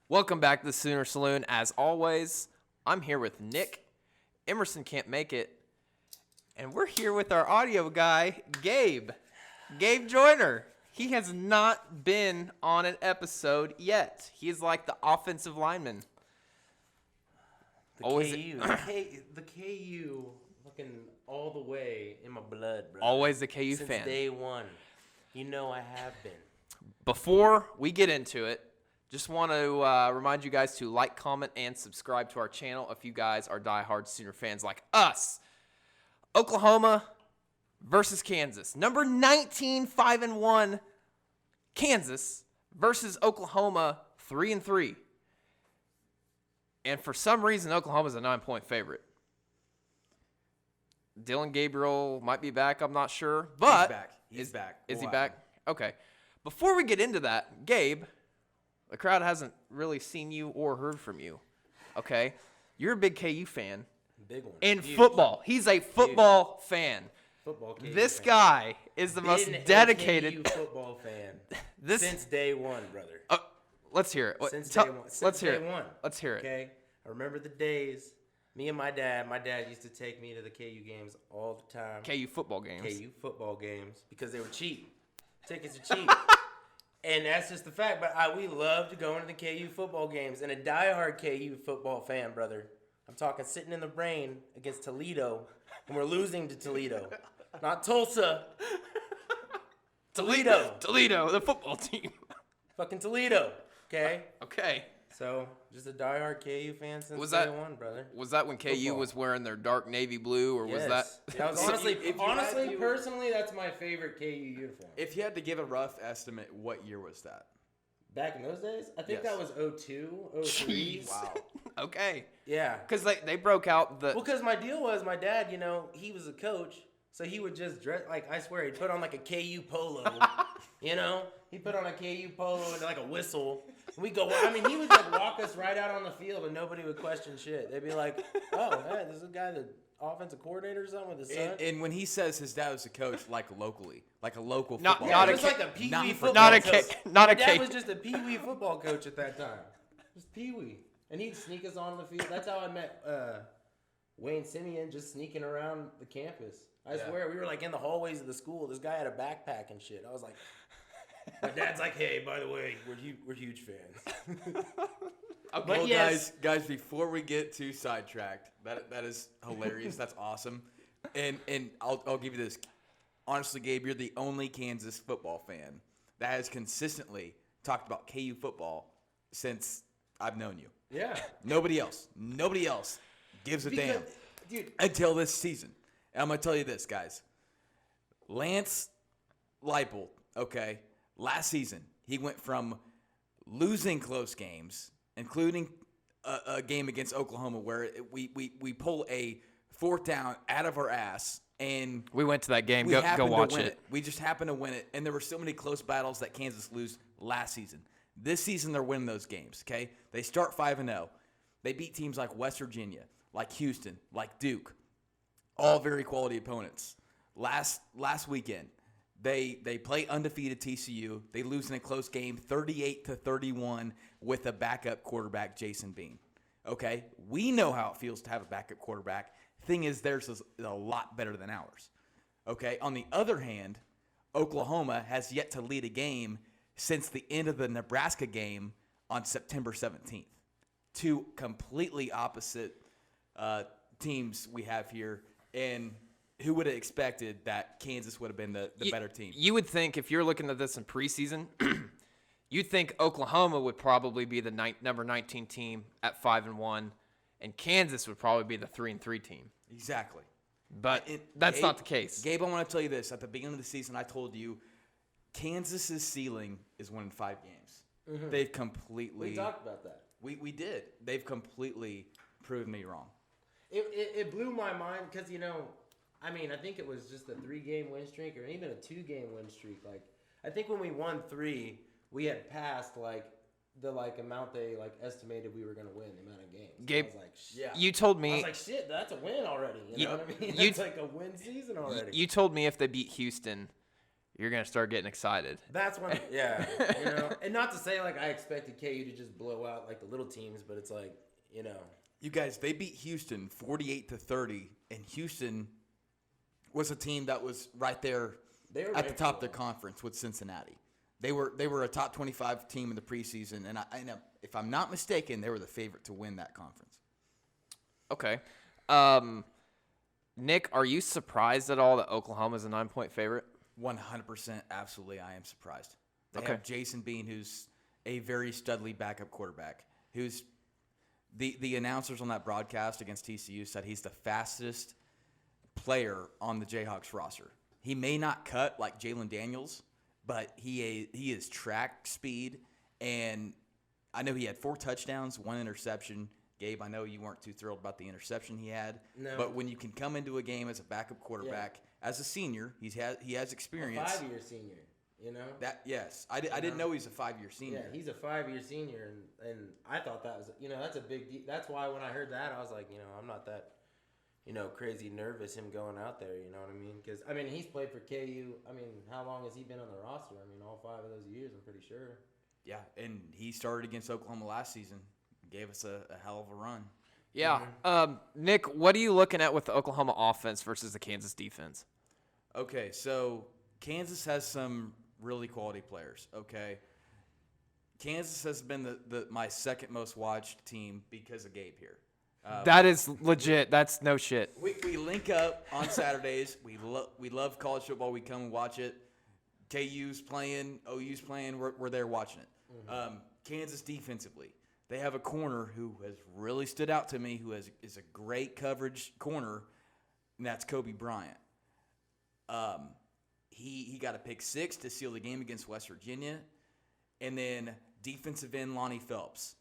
Welcome back to the Sooner Saloon. As always, I'm here with Nick. Emerson can't make it. And we're here with our audio guy, Gabe. Gabe Joyner. He has not been on an episode yet. He's like the offensive lineman. The Always, KU. the KU looking all the way in my blood, bro. always the KU Since fan. day one. You know I have been. Before we get into it, just want to remind you guys to like, comment, and subscribe to our channel if you guys are diehard Sooner fans like us. Oklahoma versus Kansas. Number 19, 5-1. Kansas versus Oklahoma, 3-3. And for some reason, Oklahoma's a 9-point favorite. Dylan Gabriel might be back, I'm not sure. But He's back. He's back. Is he Wow. back? Okay. Before we get into that, Gabe, the crowd hasn't really seen you or heard from you. Okay? You're a big KU fan. Big one. In Huge. football. He's a football fan. Football KU This fan. guy is the most Been a dedicated. KU football fan. This. Since day one, brother. Let's hear it. Since Tell- day one. Since let's hear day it. one. Let's hear it. Okay? I remember the days. Me and my dad used to take me to the KU games all the time. KU football games. KU football games because they were cheap. Tickets are cheap. And that's just the fact. But we loved going to the KU football games. And a diehard KU football fan, brother. I'm talking sitting in the brain against Toledo. And we're losing to Toledo. Not Tulsa. Toledo. Toledo, the football team. Fucking Toledo. Okay? Okay. So, just a diehard KU fan since Was day that- one, brother. Was that when KU Football. was wearing their dark navy blue, or was Yes. that? was So honestly, if you had to- personally, that's my favorite KU uniform. If you had to give a rough estimate, what year was that? Back in those days, I think Yes. that was 02, 03. Jeez. Wow. Okay. Yeah. Because they broke out the. Well, because my deal was my dad, he was a coach, so he would just dress, I swear, he'd put on like a KU polo, He'd put on a KU polo and like a whistle. And we'd go, he would like walk us right out on the field and nobody would question shit. They'd be like, oh, hey, this is a guy, the offensive coordinator or something with his son. And when he says his dad was a coach, like locally, like a local Not- football Yeah, not it a was K- like a Pee not Wee for- football not a coach. K- not My a dad K- was just a Pee Wee football coach at that time. Just Pee Wee. And he'd sneak us on the field. That's how I met Wayne Simeon, just sneaking around the campus. I swear, we were like in the hallways of the school. This guy had a backpack and shit. I was like, my dad's like, hey, by the way, we're huge fans. Okay. But Well, yes. guys, before we get too sidetracked, that is hilarious. That's awesome. And I'll give you this. Honestly, Gabe, you're the only Kansas football fan that has consistently talked about KU football since I've known you. Yeah. Nobody else gives a damn Dude, until this season. And I'm going to tell you this, guys. Lance Leipold, okay, last season, he went from losing close games, including a game against Oklahoma where we pull a fourth down out of our ass, and We went to that game. we Go happened to watch win it. We just happened to win it, and there were so many close battles that Kansas lose last season. This season, they're winning those games, okay? They start 5-0. They beat teams like West Virginia, like Houston, like Duke, all very quality opponents. Last weekend, they play undefeated TCU. They lose in a close game, 38-31, with a backup quarterback, Jason Bean. Okay, we know how it feels to have a backup quarterback. Thing is, theirs is a lot better than ours. Okay, on the other hand, Oklahoma has yet to lead a game since the end of the Nebraska game on September 17th. Two completely opposite teams we have here, and who would have expected that Kansas would have been the better team? You would think if you're looking at this in preseason, you'd think Oklahoma would probably be the number 19 team at 5-1, and Kansas would probably be the 3-3 team. Exactly. But that's not the case. Gabe, I want to tell you this. At the beginning of the season, I told you Kansas's ceiling is winning 5 games. They've completely – we talked about that. We did. They've completely proven me wrong. It blew my mind because, I think it was just a 3-game win streak or even a 2-game win streak. Like, I think when we won 3, we had passed, the amount they estimated we were going to win, the amount of games. Gabe, I was like, Yeah. You told I me was like, shit, that's a win already. You know what I mean? you- That's like a win season already. you told me if they beat Houston, you're gonna start getting excited. That's when, yeah, and not to say like I expected KU to just blow out like the little teams, but it's like, You guys, they beat Houston 48-30, and Houston was a team that was right there at the top of their conference with Cincinnati. They were a top 25 team in the preseason, and I know, if I'm not mistaken, they were the favorite to win that conference. Okay. Nick, are you surprised at all that Oklahoma's a 9-point favorite? 100%, absolutely, I am surprised. They Okay. have Jason Bean, who's a very studly backup quarterback, who's the announcers on that broadcast against TCU said he's the fastest player on the Jayhawks roster. He may not cut like Jalen Daniels, but he is track speed, and I know he had 4 touchdowns, 1 interception. Gabe, I know you weren't too thrilled about the interception he had, but when you can come into a game as a backup quarterback, as a senior, he has experience. A 5-year senior, That yes, I didn't know he's a 5-year senior. Yeah, he's a 5-year senior, and I thought that was, that's a big deal. That's why when I heard that, I was like, I'm not that, crazy nervous him going out there. You know what I mean? Because he's played for KU. How long has he been on the roster? All 5 of those years, I'm pretty sure. Yeah, and he started against Oklahoma last season. Gave us a hell of a run. Yeah. Nick, what are you looking at with the Oklahoma offense versus the Kansas defense? Okay, so Kansas has some really quality players. Okay, Kansas has been my second most watched team because of Gabe here. That is legit. That's no shit. We link up on Saturdays. We love college football. We come and watch it. KU's playing, OU's playing. We're there watching it. Mm-hmm. Kansas defensively, they have a corner who has really stood out to me, who is a great coverage corner, and that's Kobe Bryant. He got a pick 6 to seal the game against West Virginia, and then defensive end Lonnie Phelps,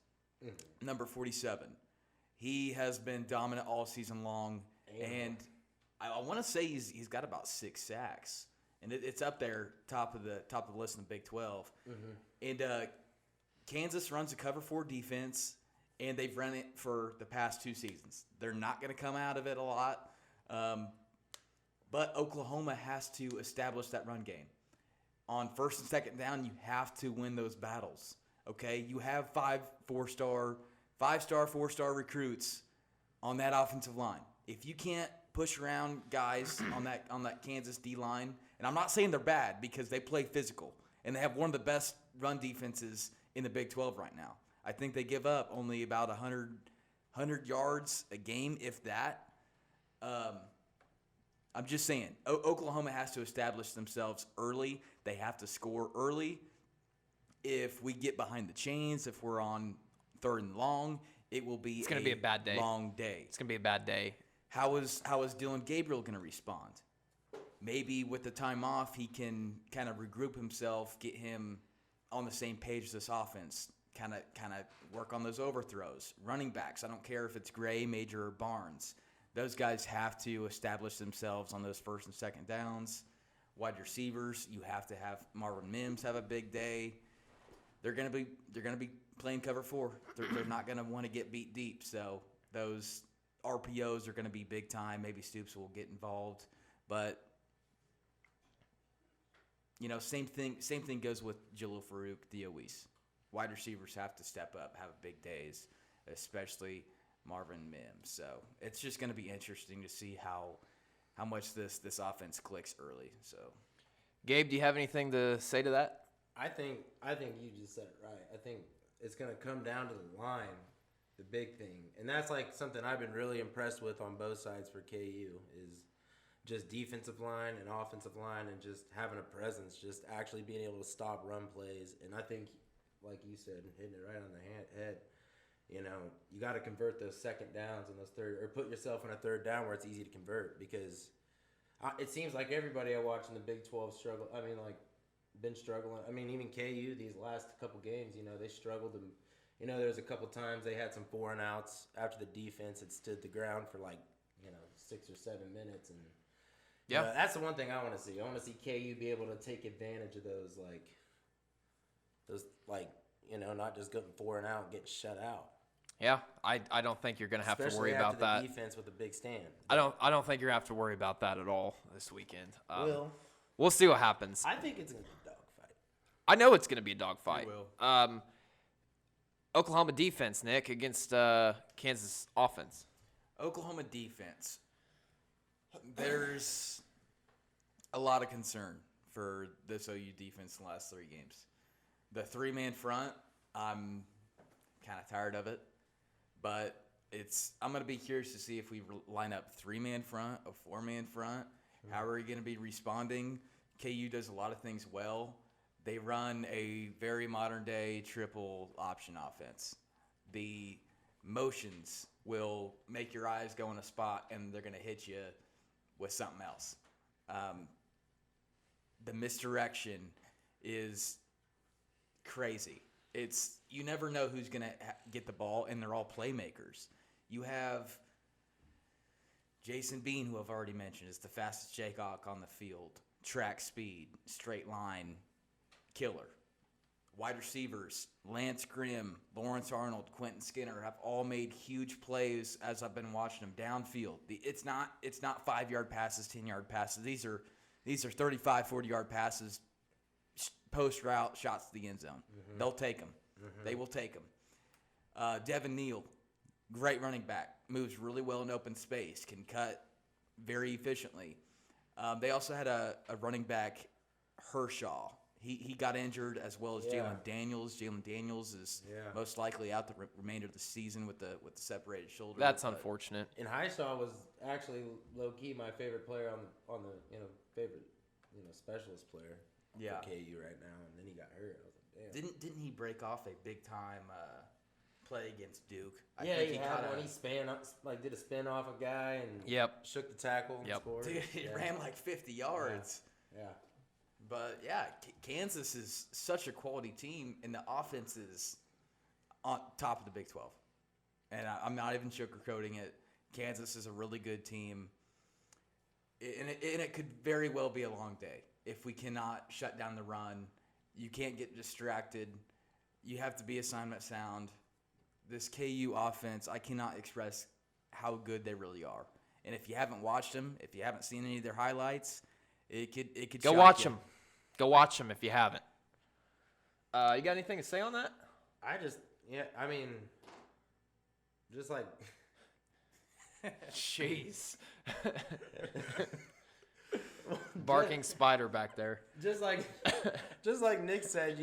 number 47. He has been dominant all season long, and I want to say he's got about 6 sacks, and it's up there top of the list in the Big 12. And Kansas runs a cover 4 defense, and they've run it for the past 2 seasons. They're not going to come out of it a lot, but Oklahoma has to establish that run game. On first and second down, you have to win those battles. Okay, you have 5 4-star, 4-star recruits on that offensive line. If you can't push around guys on that Kansas D line, and I'm not saying they're bad because they play physical and they have one of the best run defenses in the Big 12 right now. I think they give up only about 100 yards a game, if that. I'm just saying, Oklahoma has to establish themselves early. They have to score early. If we get behind the chains, if we're on 3rd and long, it's going to be a bad day. Long day. It's going to be a bad day. How is Dylan Gabriel going to respond? Maybe with the time off, he can kind of regroup himself, get him on the same page as this offense, kind of work on those overthrows. Running backs, I don't care if it's Gray, Major, or Barnes. Those guys have to establish themselves on those first and second downs. Wide receivers, you have to have Marvin Mims have a big day. They're gonna be playing cover 4. They're not gonna want to get beat deep. So those RPOs are gonna be big time. Maybe Stoops will get involved, but same thing goes with Jalil Farouk, DOEs. Wide receivers have to step up, have big days, especially Marvin Mims. So it's just going to be interesting to see how much this offense clicks early. So, Gabe, do you have anything to say to that? I think you just said it right. I think it's going to come down to the line, the big thing. And that's like something I've been really impressed with on both sides for KU is just defensive line and offensive line and just having a presence, just actually being able to stop run plays. And I think, like you said, hitting it right on the head, you got to convert those second downs and those third, or put yourself in a third down where it's easy to convert because it seems like everybody I watch in the Big 12 struggle. Been struggling. Even KU these last couple games, they struggled. There was a couple times they had some 4 and outs after the defense had stood the ground for 6 or 7 minutes. And that's the one thing I want to see. I want to see KU be able to take advantage of those not just getting 4 and out and getting shut out. Yeah, I don't think you're going to have to worry about Especially that. defense with a big stand. I don't think you're going to have to worry about that at all this weekend. Will. We'll see what happens. I think it's gonna be a dogfight. I know it's going to be a dogfight. It will. Oklahoma defense, Nick, against Kansas offense. Oklahoma defense. There's a lot of concern for this OU defense in the last 3 games. The 3-man front, I'm kind of tired of it, but I'm going to be curious to see if we line up 3-man front, a 4-man front. How are we going to be responding? KU does a lot of things well. They run a very modern-day triple option offense. The motions will make your eyes go in a spot, and they're going to hit you with something else. The misdirection is crazy. You never know who's going to get the ball, and they're all playmakers. You have Jason Bean, who I've already mentioned, is the fastest Jayhawk on the field. Track speed, straight line, killer. Wide receivers, Lance Grimm, Lawrence Arnold, Quentin Skinner have all made huge plays as I've been watching them downfield. It's not 5-yard passes, 10-yard passes. These are 35, 40-yard passes, post route shots to the end zone. Mm-hmm. They'll take them. Mm-hmm. They will take them. Devin Neal, great running back, moves really well in open space, can cut very efficiently. They also had a running back, Hershaw. He got injured as well as Jalen Daniels. Jalen Daniels is most likely out the remainder of the season with the separated shoulder. That's unfortunate. And Hershaw was actually low key my favorite player on the favorite specialist player for KU right now, and then he got hurt. I was like, damn. Didn't he break off a big time play against Duke? He had one. He did a spin off a guy and shook the tackle and scored. Dude, he ran like 50 yards. Yeah. But, Kansas is such a quality team, and the offense is on top of the Big 12. And I'm not even sugarcoating it. Kansas is a really good team. And it could very well be a long day if we cannot shut down the run. You can't get distracted. You have to be assignment sound. This KU offense, I cannot express how good they really are. And if you haven't watched them, if you haven't seen any of their highlights, it could go watch them. Go watch them if you haven't. You got anything to say on that? Just like jeez. Barking spider back there. Just like Nick said,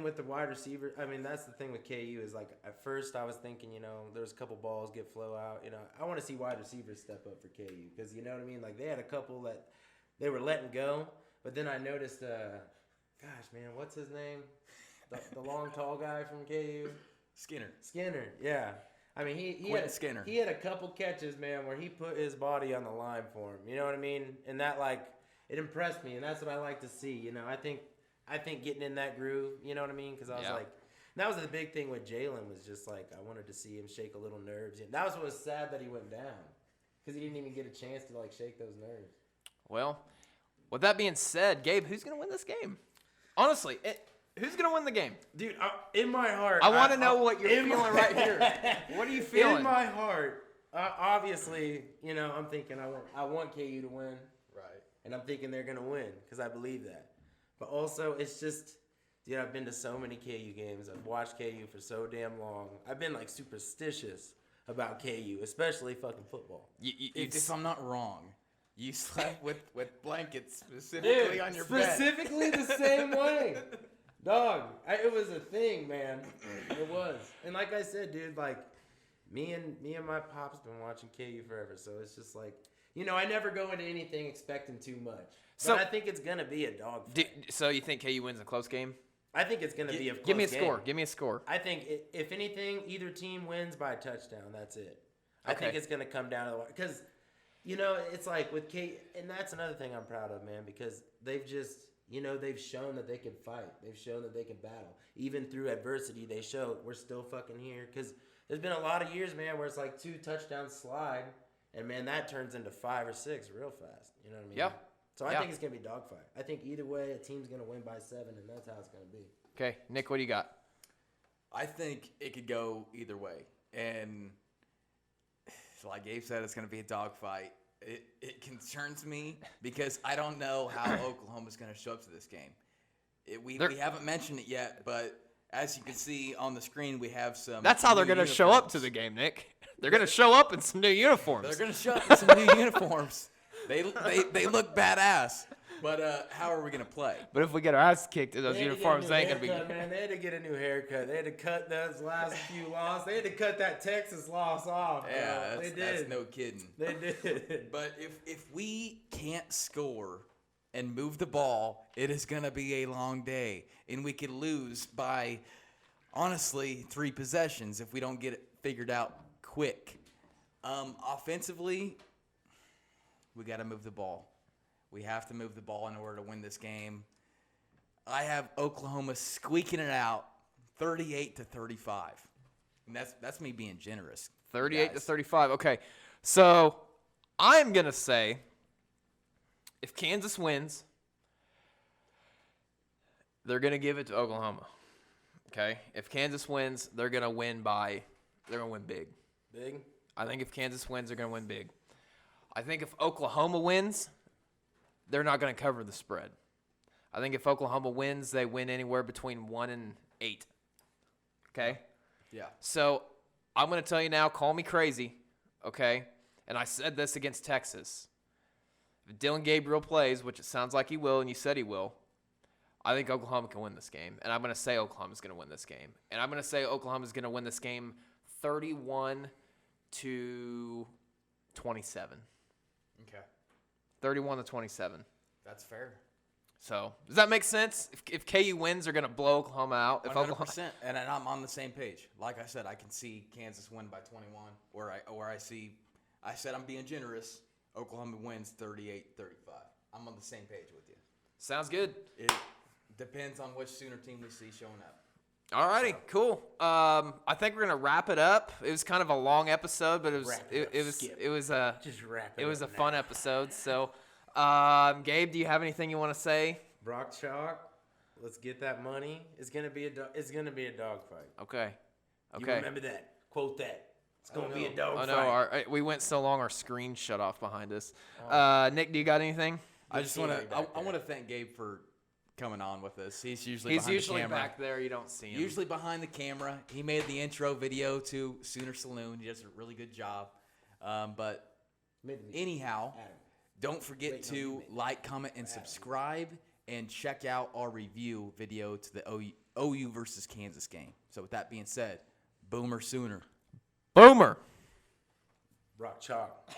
with the wide receiver, that's the thing with KU is like at first I was thinking, there's a couple balls get flow out. I want to see wide receivers step up for KU because like they had a couple that they were letting go, but then I noticed, what's his name? The long tall guy from KU. Skinner, yeah. He had a couple catches, man, where he put his body on the line for him. You know what I mean? And that it impressed me, and that's what I like to see. I think getting in that groove, you know what I mean? Because I was that was the big thing with Jalen was just I wanted to see him shake a little nerves. And that was what was sad that he went down because he didn't even get a chance to shake those nerves. Well, with that being said, Gabe, who's gonna win this game? Honestly, who's gonna win the game, dude? In my heart, I want to know what you're feeling right here. What are you feeling? In my heart, obviously, I'm thinking I want KU to win, right? And I'm thinking they're gonna win because I believe that. But also, it's just, dude, I've been to so many KU games. I've watched KU for so damn long. I've been, superstitious about KU, especially fucking football. If I'm not wrong, you slept with blankets specifically on your bed. Specifically the same way. Dog, it was a thing, man. It was. And like I said, dude, me and my pop's been watching KU forever. So it's just I never go into anything expecting too much. But I think it's going to be a dogfight. So you think KU wins a close game? I think it's going to be a close game. Give me a score. I think, if anything, either team wins by a touchdown. That's it. I think it's going to come down to the wire. Because, it's with KU, and that's another thing I'm proud of, man, because they've just, they've shown that they can fight. They've shown that they can battle. Even through adversity, they showed we're still fucking here. Because there's been a lot of years, man, where it's 2 touchdowns slide, and, man, that turns into 5 or 6 real fast. You know what I mean? Yeah. So I think it's going to be a dogfight. I think either way, a team's going to win by 7, and that's how it's going to be. Okay. Nick, what do you got? I think it could go either way. And like Gabe said, it's going to be a dogfight. It concerns me because I don't know how Oklahoma's going to show up to this game. We haven't mentioned it yet, but as you can see on the screen, we have some. That's how they're new going to show up to uniforms. the game, Nick. They're going to show up in some new uniforms. They're going to show up in some new uniforms. They look badass. But how are we going to play? But if we get our ass kicked in those They had to get a uniforms, new they ain't going to be haircut, man. They had to get a new haircut. They had to cut those last few losses. They had to cut that Texas loss off. Bro. Yeah, they that's did. no kidding. They did. But if we can't score and move the ball, it is going to be a long day. And we could lose by, honestly, 3 possessions if we don't get it figured out quick. Offensively, we got to move the ball. We have to move the ball in order to win this game. I have Oklahoma squeaking it out 38-35. And that's me being generous. 38-35. Okay. So I'm going to say if Kansas wins, they're going to give it to Oklahoma. Okay? If Kansas wins, they're going to win big. Big? I think if Kansas wins, they're going to win big. I think if Oklahoma wins, they're not going to cover the spread. I think if Oklahoma wins, they win anywhere between 1 and 8. Okay? Yeah. So I'm going to tell you now, call me crazy, okay? And I said this against Texas. If Dylan Gabriel plays, which it sounds like he will, and you said he will, I think Oklahoma can win this game. And I'm going to say Oklahoma's going to win this game. And I'm going to say Oklahoma's going to win this game 31-27. Okay. 31-27. That's fair. So does that make sense? If KU wins, they're going to blow Oklahoma out. If 100%. And I'm on the same page. Like I said, I can see Kansas win by 21. I said I'm being generous. Oklahoma wins 38-35. I'm on the same page with you. Sounds good. It depends on which Sooner team we see showing up. All righty, cool. I think we're gonna wrap it up. It was kind of a long episode, but it was a fun episode. So, Gabe, do you have anything you want to say? Brock Chalk, let's get that money. It's gonna be a dog fight. Okay. You remember that? Quote that. It's gonna be a dog Oh fight. no, we went so long, our screen shut off behind us. Nick, do you got anything? I just want to thank Gabe for coming on with us. He's usually back there. You don't see him. Usually behind the camera. He made the intro video to Sooner Saloon. He does a really good job. But anyhow, don't forget to like, comment, and subscribe, and check out our review video to the OU versus Kansas game. So with that being said, Boomer Sooner. Boomer. Brock Chalk.